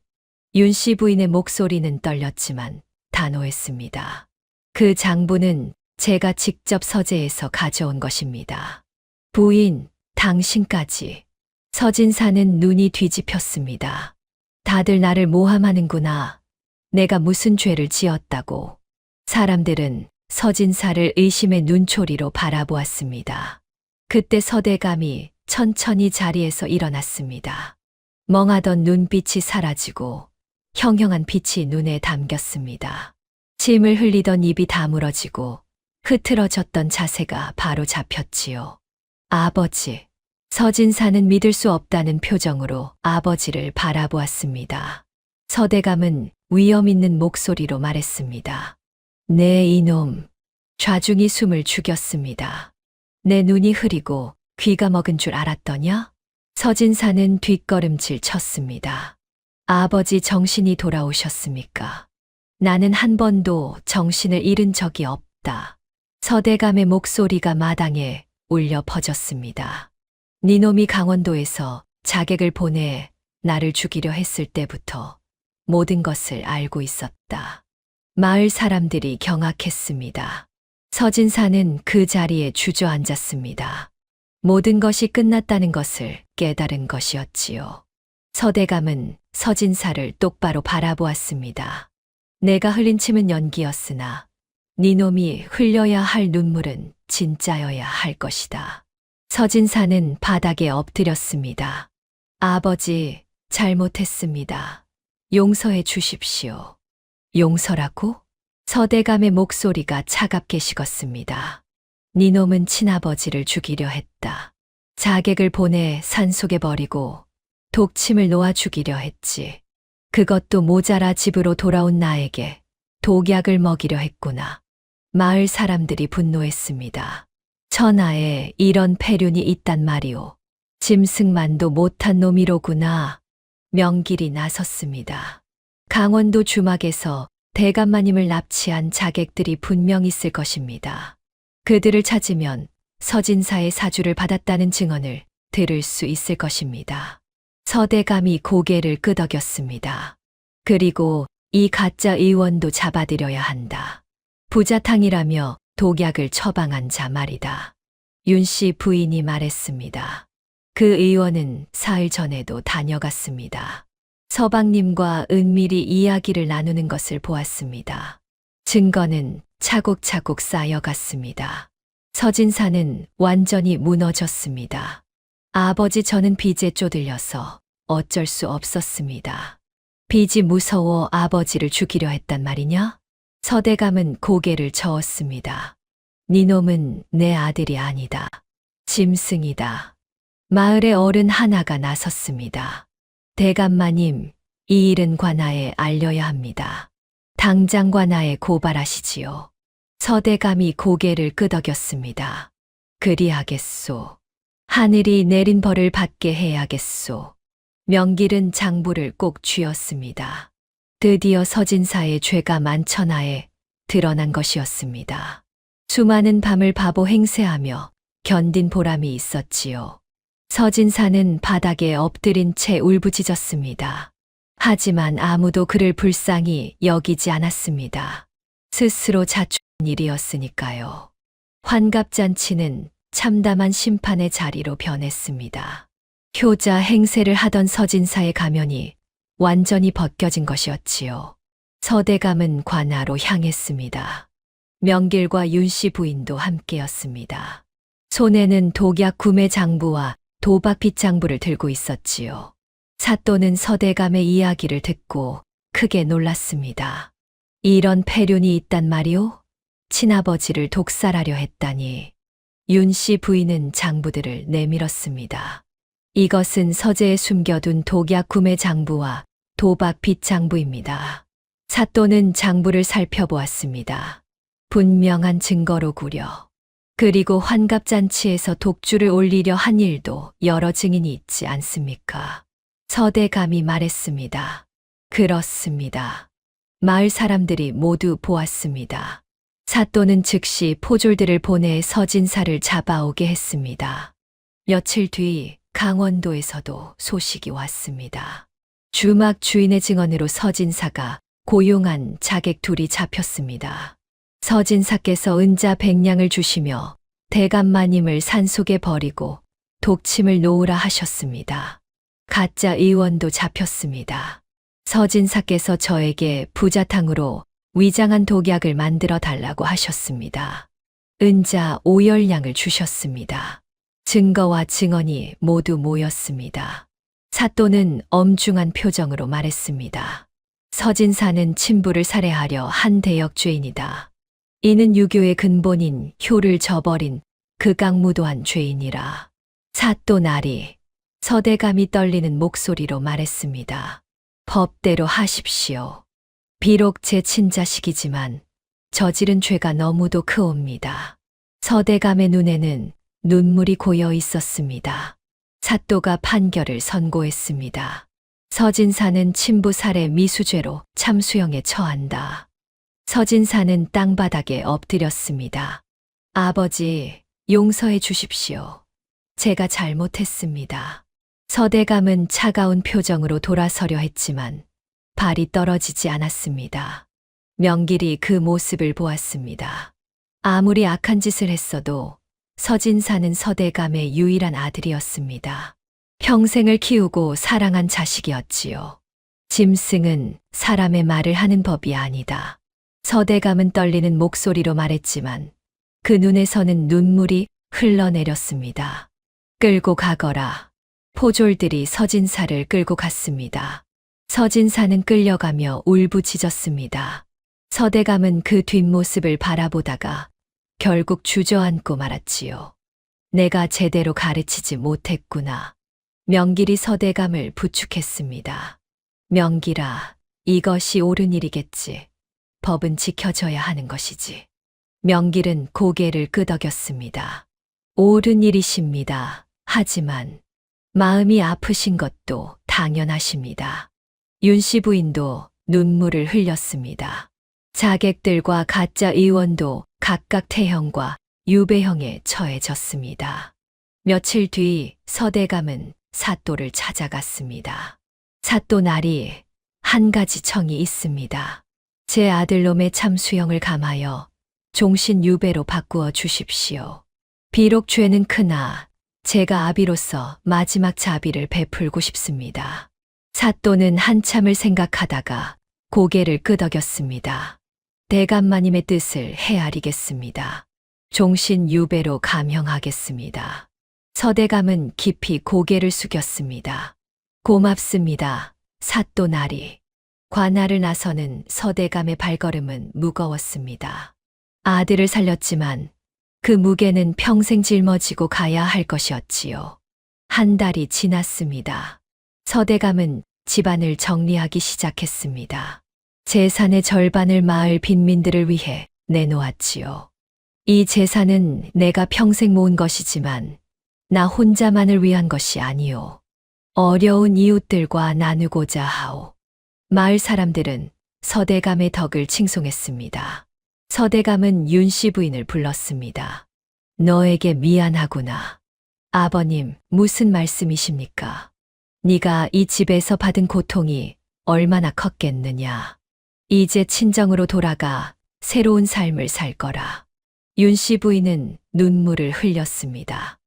윤 씨 부인의 목소리는 떨렸지만 단호했습니다. 그 장부는 제가 직접 서재에서 가져온 것입니다. 부인, 당신까지. 서진사는 눈이 뒤집혔습니다. 다들 나를 모함하는구나. 내가 무슨 죄를 지었다고. 사람들은 서진사를 의심의 눈초리로 바라보았습니다. 그때 서대감이 천천히 자리에서 일어났습니다. 멍하던 눈빛이 사라지고 형형한 빛이 눈에 담겼습니다. 침을 흘리던 입이 다물어지고 흐트러졌던 자세가 바로 잡혔지요. 아버지. 서진사는 믿을 수 없다는 표정으로 아버지를 바라보았습니다. 서대감은 위험 있는 목소리로 말했습니다. 네, 이놈. 좌중이 숨을 죽였습니다. 내 눈이 흐리고 귀가 먹은 줄 알았더냐? 서진사는 뒷걸음질 쳤습니다. 아버지 정신이 돌아오셨습니까? 나는 한 번도 정신을 잃은 적이 없다. 서대감의 목소리가 마당에 울려 퍼졌습니다. 니놈이 강원도에서 자객을 보내 나를 죽이려 했을 때부터 모든 것을 알고 있었다. 마을 사람들이 경악했습니다. 서진사는 그 자리에 주저앉았습니다. 모든 것이 끝났다는 것을 깨달은 것이었지요. 서대감은 서진사를 똑바로 바라보았습니다. 내가 흘린 침은 연기였으나 니놈이 흘려야 할 눈물은 진짜여야 할 것이다. 서진사는 바닥에 엎드렸습니다. 아버지, 잘못했습니다. 용서해 주십시오. 용서라고? 서대감의 목소리가 차갑게 식었습니다. 니놈은 친아버지를 죽이려 했다. 자객을 보내 산속에 버리고 독침을 놓아 죽이려 했지. 그것도 모자라 집으로 돌아온 나에게 독약을 먹이려 했구나. 마을 사람들이 분노했습니다. 천하에 이런 패륜이 있단 말이오. 짐승만도 못한 놈이로구나. 명길이 나섰습니다. 강원도 주막에서 대감마님을 납치한 자객들이 분명 있을 것입니다. 그들을 찾으면 서진사의 사주를 받았다는 증언을 들을 수 있을 것입니다. 서대감이 고개를 끄덕였습니다. 그리고 이 가짜 의원도 잡아들여야 한다. 부자탕이라며 독약을 처방한 자 말이다. 윤 씨 부인이 말했습니다. 그 의원은 사흘 전에도 다녀갔습니다. 서방님과 은밀히 이야기를 나누는 것을 보았습니다. 증거는 차곡차곡 쌓여갔습니다. 서진사는 완전히 무너졌습니다. 아버지, 저는 빚에 쪼들려서 어쩔 수 없었습니다. 빚이 무서워 아버지를 죽이려 했단 말이냐? 서대감은 고개를 저었습니다. 니놈은 내 아들이 아니다. 짐승이다. 마을의 어른 하나가 나섰습니다. 대감마님, 이 일은 관아에 알려야 합니다. 당장 관아에 고발하시지요. 서대감이 고개를 끄덕였습니다. 그리하겠소. 하늘이 내린 벌을 받게 해야겠소. 명길은 장부를 꼭 쥐었습니다. 드디어 서진사의 죄가 만천하에 드러난 것이었습니다. 수많은 밤을 바보 행세하며 견딘 보람이 있었지요. 서진사는 바닥에 엎드린 채 울부짖었습니다. 하지만 아무도 그를 불쌍히 여기지 않았습니다. 스스로 자초한 일이었으니까요. 환갑잔치는 참담한 심판의 자리로 변했습니다. 효자 행세를 하던 서진사의 가면이 완전히 벗겨진 것이었지요. 서대감은 관아로 향했습니다. 명길과 윤씨 부인도 함께였습니다. 손에는 독약 구매 장부와 도박 빚장부를 들고 있었지요. 사또는 서대감의 이야기를 듣고 크게 놀랐습니다. 이런 패륜이 있단 말이오? 친아버지를 독살하려 했다니. 윤씨 부인은 장부들을 내밀었습니다. 이것은 서재에 숨겨둔 독약 구매 장부와 도박 빚장부입니다. 사또는 장부를 살펴보았습니다. 분명한 증거로구려. 그리고 환갑잔치에서 독주를 올리려 한 일도 여러 증인이 있지 않습니까? 서대감이 말했습니다. 그렇습니다. 마을 사람들이 모두 보았습니다. 사또는 즉시 포졸들을 보내 서진사를 잡아오게 했습니다. 며칠 뒤 강원도에서도 소식이 왔습니다. 주막 주인의 증언으로 서진사가 고용한 자객 둘이 잡혔습니다. 서진사께서 은자 100냥을 주시며 대감마님을 산속에 버리고 독침을 놓으라 하셨습니다. 가짜 의원도 잡혔습니다. 서진사께서 저에게 부자탕으로 위장한 독약을 만들어 달라고 하셨습니다. 은자 5열량을 주셨습니다. 증거와 증언이 모두 모였습니다. 사또는 엄중한 표정으로 말했습니다. 서진사는 친부를 살해하려 한 대역죄인이다. 이는 유교의 근본인 효를 저버린 극악무도한 죄인이라. 사또 나리, 서대감이 떨리는 목소리로 말했습니다. 법대로 하십시오. 비록 제 친자식이지만 저지른 죄가 너무도 크옵니다. 서대감의 눈에는 눈물이 고여 있었습니다. 사또가 판결을 선고했습니다. 서진사는 친부 살해 미수죄로 참수형에 처한다. 서진사는 땅바닥에 엎드렸습니다. 아버지, 용서해 주십시오. 제가 잘못했습니다. 서대감은 차가운 표정으로 돌아서려 했지만 발이 떨어지지 않았습니다. 명길이 그 모습을 보았습니다. 아무리 악한 짓을 했어도 서진사는 서대감의 유일한 아들이었습니다. 평생을 키우고 사랑한 자식이었지요. 짐승은 사람의 말을 하는 법이 아니다. 서대감은 떨리는 목소리로 말했지만 그 눈에서는 눈물이 흘러내렸습니다. 끌고 가거라. 포졸들이 서진사를 끌고 갔습니다. 서진사는 끌려가며 울부짖었습니다. 서대감은 그 뒷모습을 바라보다가 결국 주저앉고 말았지요. 내가 제대로 가르치지 못했구나. 명길이 서대감을 부축했습니다. 명길아, 이것이 옳은 일이겠지. 법은 지켜져야 하는 것이지. 명길은 고개를 끄덕였습니다. 옳은 일이십니다. 하지만 마음이 아프신 것도 당연하십니다. 윤씨 부인도 눈물을 흘렸습니다. 자객들과 가짜 의원도 각각 태형과 유배형에 처해졌습니다. 며칠 뒤 서대감은 사또를 찾아갔습니다. 사또 나리, 한 가지 청이 있습니다. 제 아들놈의 참수형을 감하여 종신 유배로 바꾸어 주십시오. 비록 죄는 크나 제가 아비로서 마지막 자비를 베풀고 싶습니다. 사또는 한참을 생각하다가 고개를 끄덕였습니다. 대감마님의 뜻을 헤아리겠습니다. 종신 유배로 감형하겠습니다. 서대감은 깊이 고개를 숙였습니다. 고맙습니다. 사또 나리. 관할을 나서는 서대감의 발걸음은 무거웠습니다. 아들을 살렸지만 그 무게는 평생 짊어지고 가야 할 것이었지요. 한 달이 지났습니다. 서대감은 집안을 정리하기 시작했습니다. 재산의 절반을 마을 빈민들을 위해 내놓았지요. 이 재산은 내가 평생 모은 것이지만 나 혼자만을 위한 것이 아니오. 어려운 이웃들과 나누고자 하오. 마을 사람들은 서대감의 덕을 칭송했습니다. 서대감은 윤씨 부인을 불렀습니다. 너에게 미안하구나. 아버님, 무슨 말씀이십니까? 네가 이 집에서 받은 고통이 얼마나 컸겠느냐. 이제 친정으로 돌아가 새로운 삶을 살 거라. 윤씨 부인은 눈물을 흘렸습니다.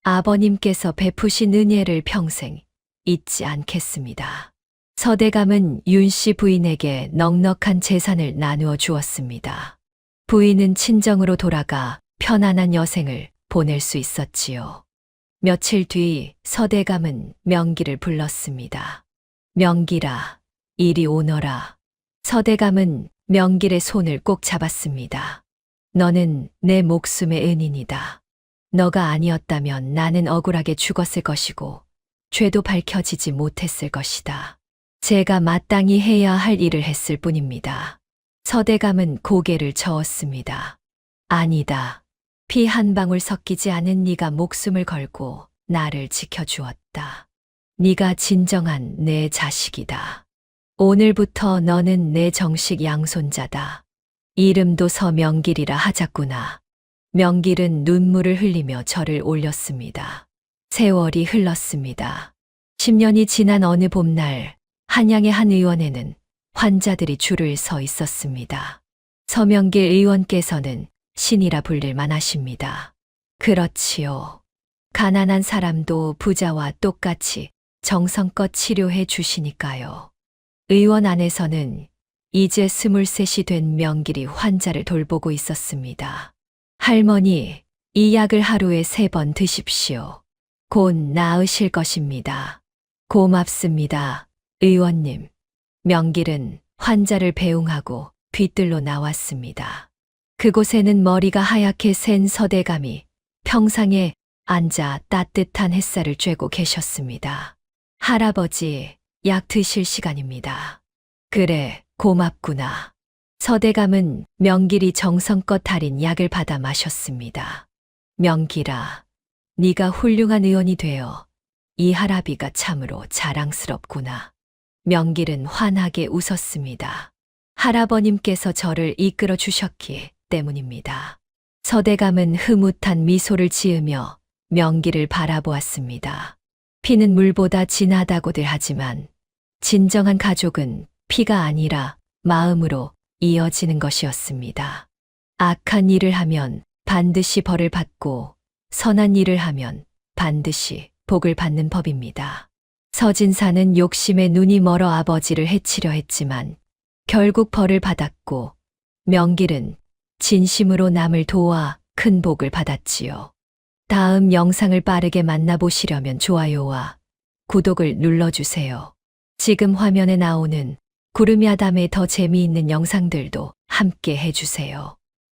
아버님께서 베푸신 은혜를 평생 잊지 않겠습니다. 서대감은 윤씨 부인에게 넉넉한 재산을 나누어 주었습니다. 부인은 친정으로 돌아가 편안한 여생을 보낼 수 있었지요. 며칠 뒤 서대감은 명길을 불렀습니다. 명길아, 이리 오너라. 서대감은 명길의 손을 꼭 잡았습니다. 너는 내 목숨의 은인이다. 너가 아니었다면 나는 억울하게 죽었을 것이고 죄도 밝혀지지 못했을 것이다. 제가 마땅히 해야 할 일을 했을 뿐입니다. 서대감은 고개를 저었습니다. 아니다. 피 한 방울 섞이지 않은 네가 목숨을 걸고 나를 지켜주었다. 네가 진정한 내 자식이다. 오늘부터 너는 내 정식 양손자다. 이름도 서명길이라 하자꾸나. 명길은 눈물을 흘리며 절을 올렸습니다. 세월이 흘렀습니다. 10년이 지난 어느 봄날, 한양의 한 의원에는 환자들이 줄을 서 있었습니다. 서명길 의원께서는 신이라 불릴 만하십니다. 그렇지요. 가난한 사람도 부자와 똑같이 정성껏 치료해 주시니까요. 의원 안에서는 이제 23이 된 명길이 환자를 돌보고 있었습니다. 할머니, 이 약을 하루에 3번 드십시오. 곧 나으실 것입니다. 고맙습니다, 의원님. 명길은 환자를 배웅하고 뒤뜰로 나왔습니다. 그곳에는 머리가 하얗게 센 서대감이 평상에 앉아 따뜻한 햇살을 쬐고 계셨습니다. 할아버지, 약 드실 시간입니다. 그래, 고맙구나. 서대감은 명길이 정성껏 달인 약을 받아 마셨습니다. 명길아, 네가 훌륭한 의원이 되어 이 할아비가 참으로 자랑스럽구나. 명길은 환하게 웃었습니다. 할아버님께서 저를 이끌어 주셨기 때문입니다. 서대감은 흐뭇한 미소를 지으며 명길을 바라보았습니다. 피는 물보다 진하다고들 하지만 진정한 가족은 피가 아니라 마음으로 이어지는 것이었습니다. 악한 일을 하면 반드시 벌을 받고 선한 일을 하면 반드시 복을 받는 법입니다. 서진사는 욕심에 눈이 멀어 아버지를 해치려 했지만 결국 벌을 받았고 명길은 진심으로 남을 도와 큰 복을 받았지요. 다음 영상을 빠르게 만나보시려면 좋아요와 구독을 눌러주세요. 지금 화면에 나오는 구름야담의 더 재미있는 영상들도 함께 해주세요.